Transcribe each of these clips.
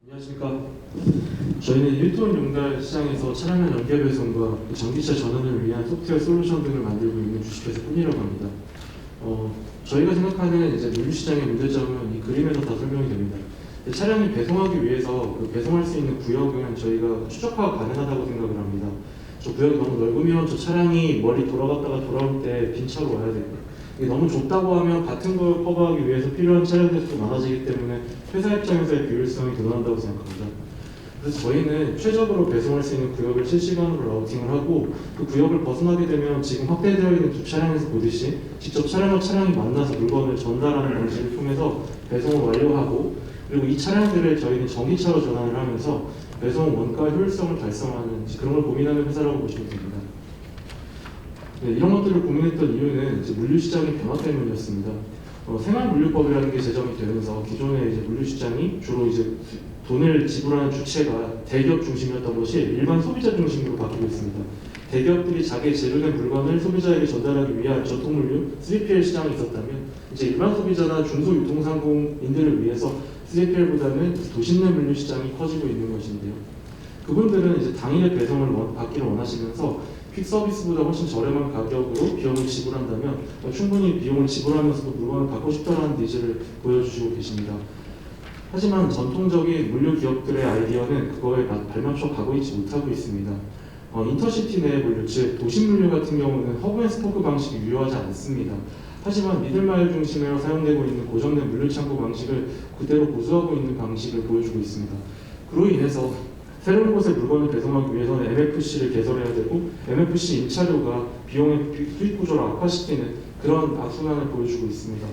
안녕하십니까. 저희는 1톤 용달 시장에서 차량의 연계 배송과 전기차 전원을 위한 소프트웨어 솔루션 등을 만들고 있는 주식회사 뿐이라고 합니다. 저희가 생각하는 이제 물류 시장의 문제점은 이 그림에서 다 설명이 됩니다. 차량을 배송하기 위해서 그 배송할 수 있는 구역은 저희가 추적화가 가능하다고 생각을 합니다. 저 구역이 너무 넓으면 저 차량이 멀리 돌아갔다가 돌아올 때 빈 차로 와야 되고, 이게 너무 좁다고 하면 같은 걸 커버하기 위해서 필요한 차량들이 또 많아지기 때문에 회사 입장에서의 비효율성이 드러난다고 생각합니다. 그래서 저희는 최적으로 배송할 수 있는 구역을 실시간으로 라우팅을 하고, 그 구역을 벗어나게 되면 지금 확대되어 있는 두 차량에서 보듯이 직접 차량과 차량이 만나서 물건을 전달하는 방식을 통해서 배송을 완료하고, 그리고 이 차량들을 저희는 전기차로 전환을 하면서 배송 원가 효율성을 달성하는 그런 걸 고민하는 회사라고 보시면 됩니다. 네, 이런 것들을 고민했던 이유는 이제 물류 시장의 변화 때문이었습니다. 생활물류법이라는 게 제정이 되면서 기존의 이제 물류 시장이 주로 이제 돈을 지불하는 주체가 대기업 중심이었던 것이 일반 소비자 중심으로 바뀌고 있습니다. 대기업들이 자기의 제조된 물건을 소비자에게 전달하기 위한 전통물류 3PL 시장이 있었다면, 이제 일반 소비자나 중소유통상공인들을 위해서 3PL보다는 도심 내 물류 시장이 커지고 있는 것인데요. 그분들은 이제 당일에 배송을 받기를 원하시면서 퀵 서비스보다 훨씬 저렴한 가격으로 비용을 지불한다면 충분히 비용을 지불하면서도 물건을 받고 싶다는 니즈를 보여주시고 계십니다. 하지만 전통적인 물류 기업들의 아이디어는 그거에 발맞춰 가고 있지 못하고 있습니다. 인터시티 내 물류, 즉 도심 물류 같은 경우는 허브 앤 스포크 방식이 유효하지 않습니다. 하지만 미들마일 중심으로 사용되고 있는 고정된 물류 창고 방식을 그대로 고수하고 있는 방식을 보여주고 있습니다. 그로 인해서 새로운 곳에 물건을 배송하기 위해서는 MFC를 개설해야 되고, MFC 임차료가 비용의 수익 구조를 악화시키는 그런 악순환을 보여주고 있습니다.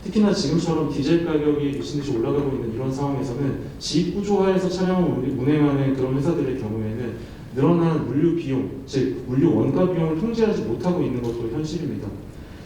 특히나 지금처럼 디젤 가격이 미친 듯이 올라가고 있는 이런 상황에서는 지입 구조화에서 차량을 운행하는 그런 회사들의 경우에는 늘어난 물류 비용, 즉 물류 원가 비용을 통제하지 못하고 있는 것도 현실입니다.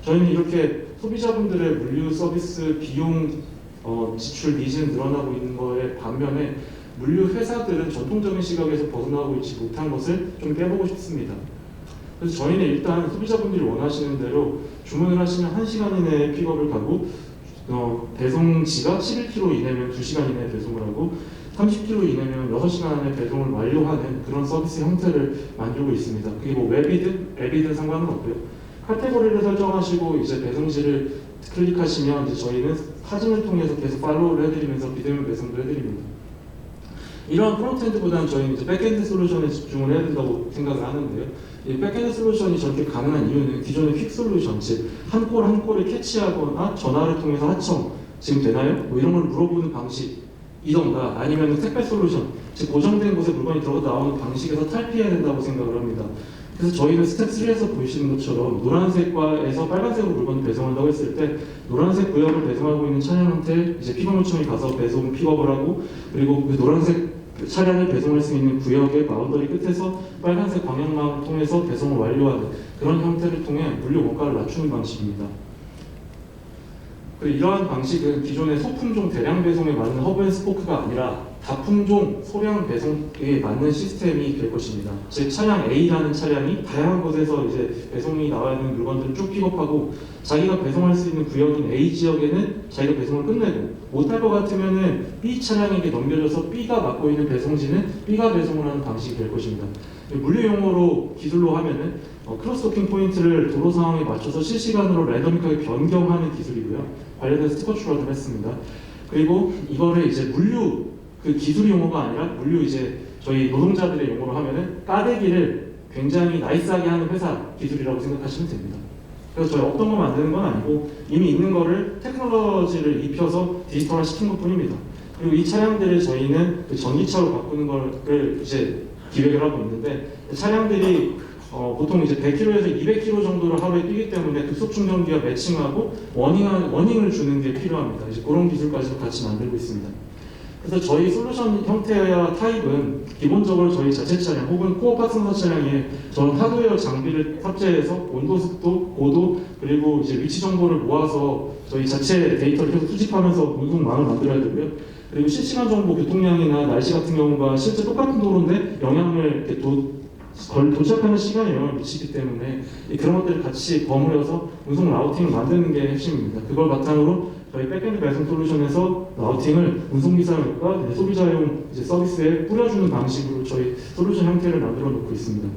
저희는 이렇게 소비자분들의 물류 서비스 비용 지출 니즈는 늘어나고 있는 거에 반면에 물류 회사들은 전통적인 시각에서 벗어나고 있지 못한 것을 좀 깨보고 싶습니다. 그래서 저희는 일단 소비자분들이 원하시는 대로 주문을 하시면 1시간 이내에 픽업을 가고, 배송지가 11km 이내면 2시간 이내에 배송을 하고, 30km 이내면 6시간 안에 배송을 완료하는 그런 서비스 형태를 만들고 있습니다. 그게 뭐 웹이든 앱이든 상관은 없고요. 카테고리를 설정하시고 이제 배송지를 클릭하시면 이제 저희는 사진을 통해서 계속 팔로우를 해드리면서 비대면 배송도 해드립니다. 이러한 프론트엔드보다는 저희는 이제 백엔드 솔루션에 집중을 해야 된다고 생각을 하는데요. 이 백엔드 솔루션이 저렇게 가능한 이유는 기존의 퀵 솔루션, 즉 한 콜 한 콜을 캐치하거나 전화를 통해서 하청 지금 되나요? 뭐 이런 걸 물어보는 방식이던가, 아니면 택배 솔루션, 즉 고정된 곳에 물건이 들어가 나오는 방식에서 탈피해야 된다고 생각을 합니다. 그래서 저희는 스텝 3에서 보시는 것처럼 노란색과에서 빨간색으로 물건을 배송한다고 했을 때, 노란색 구역을 배송하고 있는 차량한테 이제 픽업 요청이 가서 배송 픽업을 하고, 그리고 그 노란색 차량을 배송할 수 있는 구역의 바운더리 끝에서 빨간색 방향망을 통해서 배송을 완료하는 그런 형태를 통해 물류 원가를 낮추는 방식입니다. 그리고 이러한 방식은 기존의 소품종 대량 배송에 맞는 허브 앤 스포크가 아니라 다품종 소량 배송에 맞는 시스템이 될 것입니다. 즉 차량 A라는 차량이 다양한 곳에서 이제 배송이 나와야 하는 물건들을 쭉 픽업하고, 자기가 배송할 수 있는 구역인 A 지역에는 자기가 배송을 끝내고, 못할 것 같으면은 B 차량에게 넘겨져서 B가 맡고 있는 배송지는 B가 배송을 하는 방식이 될 것입니다. 물류 용어로 기술로 하면은 크로스토킹 포인트를 도로 상황에 맞춰서 실시간으로 랜덤릭하게 변경하는 기술이고요. 관련해서 스티커 출하를 했습니다. 그리고 이거를 이제 물류 그 기술 용어가 아니라 물류 이제 저희 노동자들의 용어로 하면은 까대기를 굉장히 나이스하게 하는 회사 기술이라고 생각하시면 됩니다. 그래서 저희 없던 거 만드는 건 아니고 이미 있는 거를 테크놀로지를 입혀서 디지털화 시킨 것 뿐입니다. 그리고 이 차량들을 저희는 그 전기차로 바꾸는 거를 이제 기획을 하고 있는데, 차량들이 보통 이제 100km에서 200km 정도를 하루에 뛰기 때문에 급속 충전기와 매칭하고 워닝을 주는 게 필요합니다. 이제 그런 기술까지도 같이 만들고 있습니다. 그래서 저희 솔루션 형태와 타입은 기본적으로 저희 자체 차량 혹은 코어 파트너 차량에 저는 하드웨어 장비를 탑재해서 온도, 습도, 고도, 그리고 이제 위치 정보를 모아서 저희 자체 데이터를 계속 수집하면서 운송망을 만들어야 되고요. 그리고 실시간 정보, 교통량이나 날씨 같은 경우가 실제 똑같은 도로인데 영향을 이렇게 도착하는 시간에 영향을 미치기 때문에 그런 것들을 같이 버무려서 운송 라우팅을 만드는 게 핵심입니다. 그걸 바탕으로 저희 백엔드 배송 솔루션에서 라우팅을 운송기사용과 소비자용 이제 서비스에 뿌려주는 방식으로 저희 솔루션 형태를 만들어 놓고 있습니다.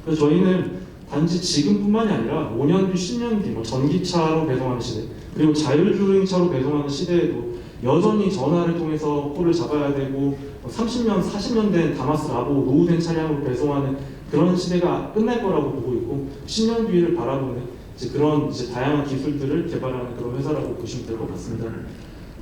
그래서 저희는 단지 지금뿐만이 아니라 5년 뒤, 10년 뒤 전기차로 배송하는 시대, 그리고 자율주행차로 배송하는 시대에도 여전히 전화를 통해서 콜을 잡아야 되고 30년, 40년 된 다마스 라보 노후된 차량으로 배송하는 그런 시대가 끝날 거라고 보고 있고 10년 뒤를 바라보는 그런 다양한 기술들을 개발하는 그런 회사라고 보시면 될 것 같습니다.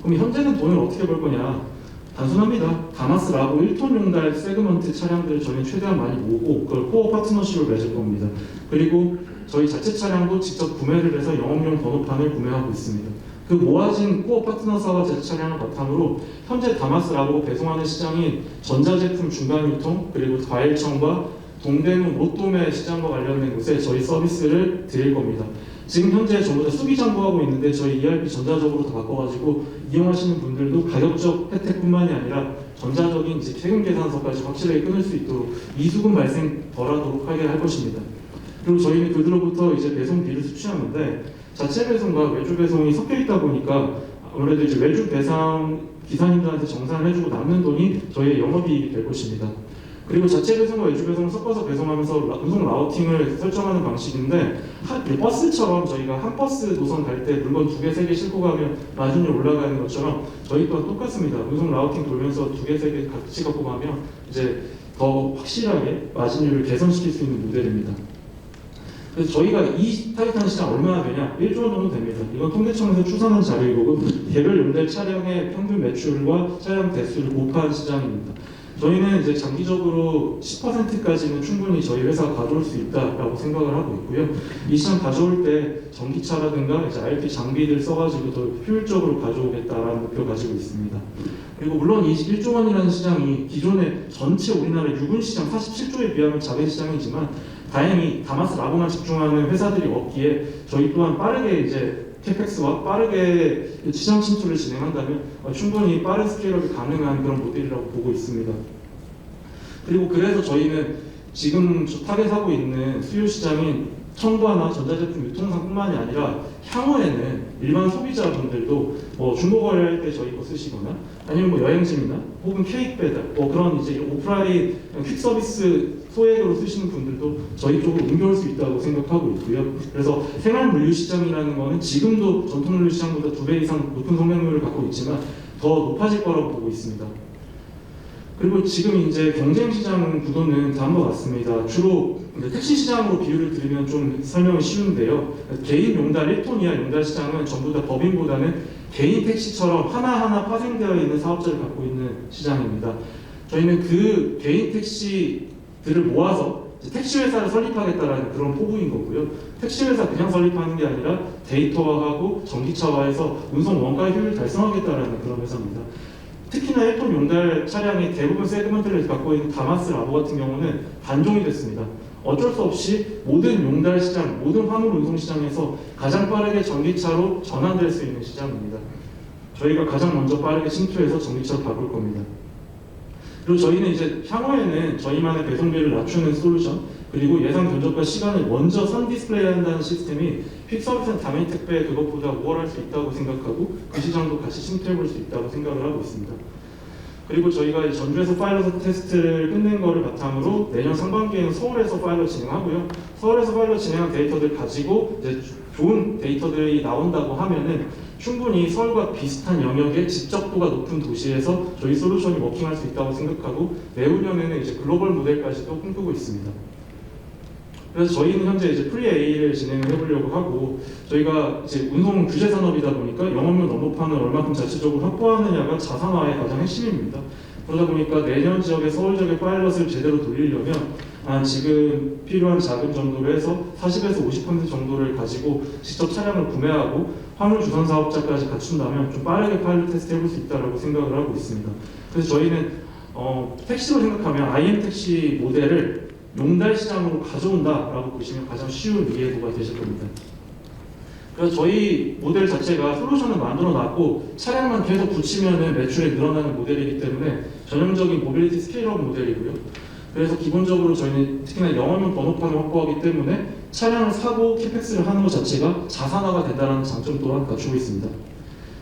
그럼 현재는 돈을 어떻게 벌 거냐? 단순합니다. 다마스 라보 1톤 용달 세그먼트 차량들을 저희는 최대한 많이 모으고 그걸 코어 파트너십을 맺을 겁니다. 그리고 저희 자체 차량도 직접 구매를 해서 영업용 번호판을 구매하고 있습니다. 그 모아진 코어 파트너사와 자체 차량을 바탕으로 현재 다마스 라보가 배송하는 시장인 전자제품 중간 유통 그리고 과일청과 동대문 로또매 시장과 관련된 곳에 저희 서비스를 드릴 겁니다. 지금 현재 전부 다 수기 장부하고 있는데 저희 ERP 전자적으로 다 바꿔가지고 이용하시는 분들도 가격적 혜택뿐만이 아니라 전자적인 세금 계산서까지 확실하게 끊을 수 있도록 이수금 발생 덜하도록 하게 할 것입니다. 그리고 저희는 그들로부터 배송비를 수취하는데 자체 배송과 외주 배송이 섞여 있다 보니까 아무래도 외주 배송 기사님들한테 정산을 해주고 남는 돈이 저희의 영업이익이 될 것입니다. 그리고 자체 배송과 외주 배송을 섞어서 배송하면서 운송 라우팅을 설정하는 방식인데 버스처럼 저희가 한 버스 노선 갈 때 물건 2개, 3개 싣고 가면 마진율 올라가는 것처럼 저희 또한 똑같습니다. 운송 라우팅 돌면서 2개, 3개 같이 갖고 가면 더 확실하게 마진율을 개선시킬 수 있는 모델입니다. 그래서 저희가 이 타겟하는 시장 얼마나 되냐? 1조 원 정도 됩니다. 이건 통계청에서 추산한 자료이고 개별 용달 차량의 평균 매출과 차량 대수를 곱한 시장입니다. 저희는 장기적으로 10%까지는 충분히 저희 회사가 가져올 수 있다라고 생각을 하고 있고요. 이 시장 가져올 때 전기차라든가 RP 장비들 써가지고 더 효율적으로 가져오겠다라는 목표 가지고 있습니다. 그리고 물론 이 1조 원이라는 시장이 기존의 전체 우리나라 유분 시장 47조에 비하면 작은 시장이지만 다행히 다마스 라보만 집중하는 회사들이 없기에 저희 또한 빠르게 캐펙스와 빠르게 시장 침투를 진행한다면 충분히 빠른 스케일업이 가능한 그런 모델이라고 보고 있습니다. 그리고 그래서 저희는 지금 타겟하고 있는 수요 시장인 청과나 전자제품 유통상뿐만이 아니라 향후에는 일반 소비자분들도 중고 거래할 때 저희 거 쓰시거나 아니면 여행짐이나 혹은 케이크 배달 그런 오프라인 퀵 서비스 소액으로 쓰시는 분들도 저희 쪽으로 옮겨올 수 있다고 생각하고 있고요. 그래서 생활 물류 시장이라는 거는 지금도 전통 물류 시장보다 2배 이상 높은 성장률을 갖고 있지만 더 높아질 거라고 보고 있습니다. 그리고 지금 경쟁 시장 구도는 다음과 같습니다. 주로 택시 시장으로 비유를 드리면 좀 설명이 쉬운데요. 개인 용달 1톤 이하 용달 시장은 전부 다 법인보다는 개인 택시처럼 하나하나 파생되어 있는 사업자를 갖고 있는 시장입니다. 저희는 그 개인 택시들을 모아서 택시 회사를 설립하겠다라는 그런 포부인 거고요. 택시 회사 그냥 설립하는 게 아니라 데이터화하고 전기차화해서 운송 원가 효율을 달성하겠다라는 그런 회사입니다. 특히나 1톤 용달 차량의 대부분 세그먼트를 갖고 있는 다마스 라보 같은 경우는 단종이 됐습니다. 어쩔 수 없이 모든 용달 시장, 모든 화물 운송 시장에서 가장 빠르게 전기차로 전환될 수 있는 시장입니다. 저희가 가장 먼저 빠르게 침투해서 전기차로 바꿀 겁니다. 그리고 저희는 향후에는 저희만의 배송비를 낮추는 솔루션, 그리고 예상 견적과 시간을 먼저 선 디스플레이 한다는 시스템이 퀵 서비스나 다민 택배 그것보다 우월할 수 있다고 생각하고 그 시장도 같이 침투해 볼 수 있다고 생각을 하고 있습니다. 그리고 저희가 전주에서 파일럿 테스트를 끝낸 거를 바탕으로 내년 상반기에는 서울에서 파일럿 진행하고요. 서울에서 파일럿 진행한 데이터들 가지고 좋은 데이터들이 나온다고 하면은 충분히 서울과 비슷한 영역의 집적도가 높은 도시에서 저희 솔루션이 워킹할 수 있다고 생각하고 내후년에는 글로벌 모델까지도 꿈꾸고 있습니다. 그래서 저희는 현재 프리-A를 진행을 해보려고 하고 저희가 운송 규제 산업이다 보니까 영업용 넘버판을 얼마큼 자체적으로 확보하느냐가 자산화의 가장 핵심입니다. 그러다 보니까 내년 지역의 서울 지역의 파일럿을 제대로 돌리려면 지금 필요한 자금 정도로 해서 40에서 50% 정도를 가지고 직접 차량을 구매하고 화물 주선 사업자까지 갖춘다면 좀 빠르게 파일럿 테스트 해볼 수 있다고 생각을 하고 있습니다. 그래서 저희는 택시로 생각하면 IM 택시 모델을 용달 시장으로 가져온다라고 보시면 가장 쉬운 이해도가 되실 겁니다. 그래서 저희 모델 자체가 솔루션을 만들어 놨고 차량만 계속 붙이면 매출이 늘어나는 모델이기 때문에 전형적인 모빌리티 스케일업 모델이고요. 그래서 기본적으로 저희는 특히나 영업용 번호판을 확보하기 때문에 차량을 사고 캐펙스를 하는 것 자체가 자산화가 된다는 장점 또한 갖추고 있습니다.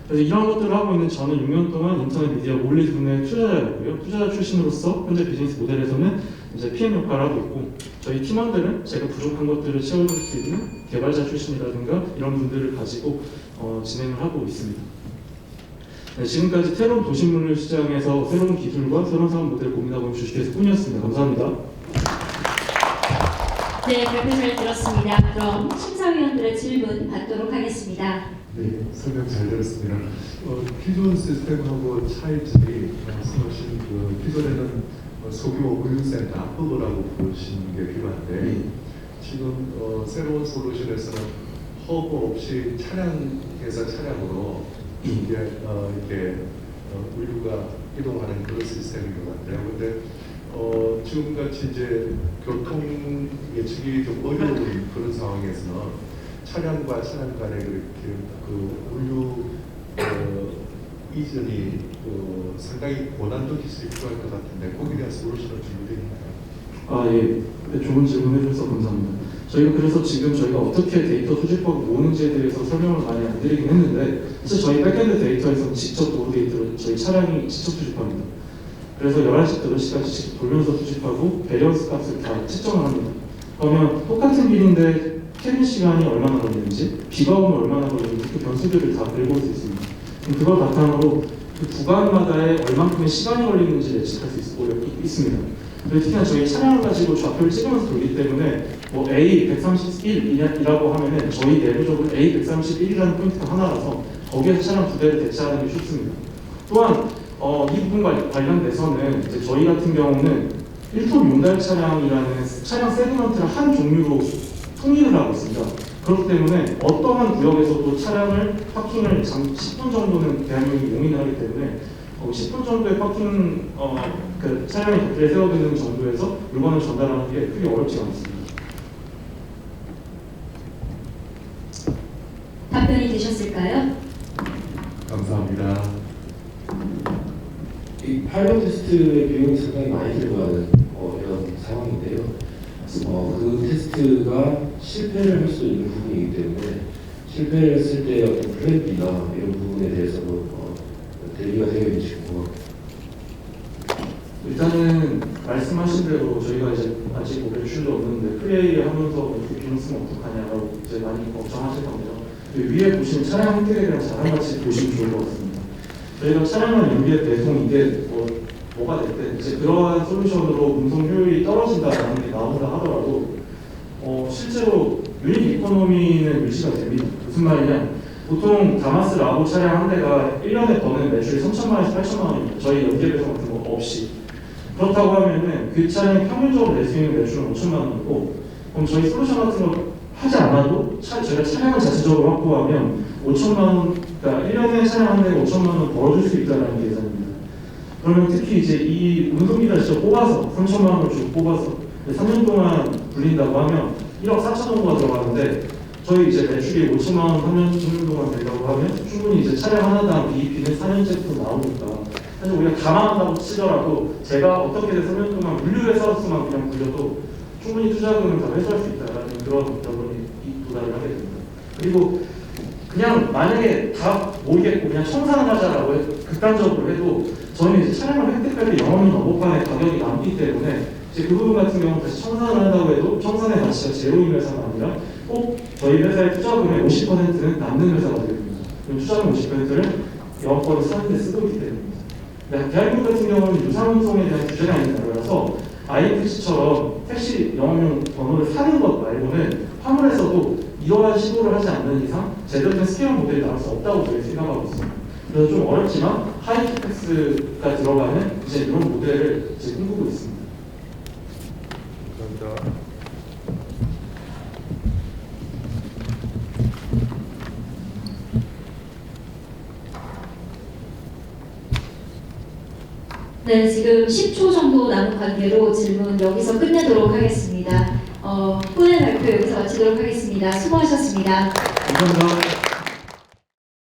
그래서 이런 것들을 하고 있는 저는 6년 동안 인터넷 미디어 몰리 분야의 투자자였고요. 투자자 출신으로서 현재 비즈니스 모델에서는 이제 PM 역할을 하고 있고, 저희 팀원들은 제가 부족한 것들을 채워줄 수 있는 개발자 출신이라든가 이런 분들을 가지고 진행을 하고 있습니다. 네, 지금까지 새로운 도시문물 시장에서 새로운 기술과 새로운 사업 모델을 고민하고 있는 주식회사 뿐이었습니다. 감사합니다. 네, 발표 잘 들었습니다. 그럼 심사위원들의 질문 받도록 하겠습니다. 네, 설명 잘 들었습니다. 기존 시스템하고 차이점이 말씀하신 그 기존에는 소규모 물류센터 압도도라고 부르시는 게 필요한데 지금 새로운 솔루션에서는 허브 없이 차량에서 차량으로 이제 이렇게 물류가 이동하는 그런 시스템인 것 같아요. 근데 지금같이 이제 교통 예측이 좀 어려운 그런 상황에서는 차량과 차량 간의 그렇게 그 물류 이전이 상당히 고난도 기술이 필요할 것 같은데 거기에 대한 솔루션을 준비되어 있나요? 예. 네, 좋은 질문 해주셔서 감사합니다. 저희가 그래서 지금 저희가 어떻게 데이터 수집하고 모으는지에 대해서 설명을 많이 안 드리긴 했는데, 사실 저희 백엔드 데이터에서 직접 도어 데이터를 저희 차량이 직접 수집합니다. 그래서 11시, 8시까지 직접 돌면서 수집하고 배리언스 값을 다 측정을 합니다. 그러면 똑같은 길인데 캐빈 시간이 얼마나 걸리는지, 비가 오면 얼마나 걸리는지 그 변수들을 다 긁어올 수 있습니다. 그걸 바탕으로 그 구간마다의 얼만큼의 시간이 걸리는지 예측할 수 있습니다. 특히나 저희 차량을 가지고 좌표를 찍으면서 돌기 때문에 뭐 A131이라고 하면은 저희 내부적으로 A131이라는 포인트가 하나라서 거기에서 차량 두 대를 대체하는 게 쉽습니다. 또한 이 부분과 관련돼서는 이제 저희 같은 경우는 1톤 용달 차량이라는 차량 세그먼트를 한 종류로 통일을 하고 있습니다. 그렇기 때문에 어떠한 구역에서도 차량을 파킹을 10분 정도는 대한민국이 용인을 하기 때문에 10분 정도의 파킹 그 차량의 곁에 세워두는 정도에서 물건을 전달하는 게 크게 어렵지 않습니다. 답변이 되셨을까요? 감사합니다. 이 파일럿 테스트의 비용이 상당히 많이 들어가는 이런 상황인데요. 그 테스트가 실패를 할 수 있는 부분이기 때문에 실패를 했을 때 어떤 플랜 B나 이런 부분에 대해서도 대비가 되어 있는지 궁금합니다. 일단은 말씀하신 대로 저희가 이제 아직 뭐 매출도 없는데 플레이 하면서 이렇게 비용 쓰면 어떡하냐라고 이제 많이 걱정하실 건데요. 위에 보시는 차량 혜택에 대한 자랑같이 보시면 좋을 것 같습니다. 저희가 차량을 연비에 배송 이게 뭐가 됐든 이제 그러한 솔루션으로 운송 효율이 떨어진다라는 게 나온다 하더라도 실제로 유닛 이코노미는 유지가 됩니다. 무슨 말이냐? 보통 다마스 라보 차량 한 대가 1년에 버는 매출이 3천만 원에서 8천만 원입니다. 저희 연계 배송 같은 거 없이. 그렇다고 하면은 그 차량이 평균적으로 낼 수 있는 매출은 5천만 원이고, 그럼 저희 솔루션 같은 거 하지 않아도 저희가 차량을 자체적으로 확보하면 5천만 원, 그러니까 1년에 차량 한 대가 5천만 원 벌어줄 수 있다는 계산입니다. 그러면 특히 이제 이 운송기를 진짜 뽑아서 3천만 원을 주고 뽑아서 3년 동안 굴린다고 하면 1억 4천 정도가 들어가는데, 저희 이제 매출이 5천만 원 3년 동안 된다고 하면 충분히 이제 차량 하나당 BEP는 4년째부터 나오니까 사실 우리가 감안한다고 치더라도 제가 어떻게든 3년 동안 물류회사로서만 그냥 굴려도 충분히 투자금을 다 회수할 수 있다는 그런 여론이 도달을 하게 됩니다. 그리고 그냥 만약에 다 모르겠고 그냥 청산을 하자라고 극단적으로 해도 저희는 이제 차량을 획득할 때 영업용 넘버판의 가격이 남기 때문에 이제 그 부분 같은 경우는 다시 청산을 한다고 해도 청산의 가치가 제로인 회사가 아니라 꼭 저희 회사의 투자금의 50%는 남는 회사가 되겠습니다. 그럼 투자금 50%를 영업권을 사는 데 쓰고 있기 때문입니다. 대한민국 같은 경우는 유상운송에 대한 규제가 있는 나라라서 IFC처럼 택시 영업용 번호를 사는 것 말고는 화물에서도 이러한 시도를 하지 않는 이상 제대로 된 스케일 모델이 나올 수 없다고 저희 생각하고 있습니다. 그래서 좀 어렵지만 하이캐펙스가 들어가는 이제 이런 모델을 이제 꿈꾸고 있습니다. 감사합니다. 네, 지금 10초 정도 남은 관계로 질문 여기서 끝내도록 하겠습니다. 후에 발표 여기서 마치도록 하겠습니다. 수고하셨습니다. 감사합니다.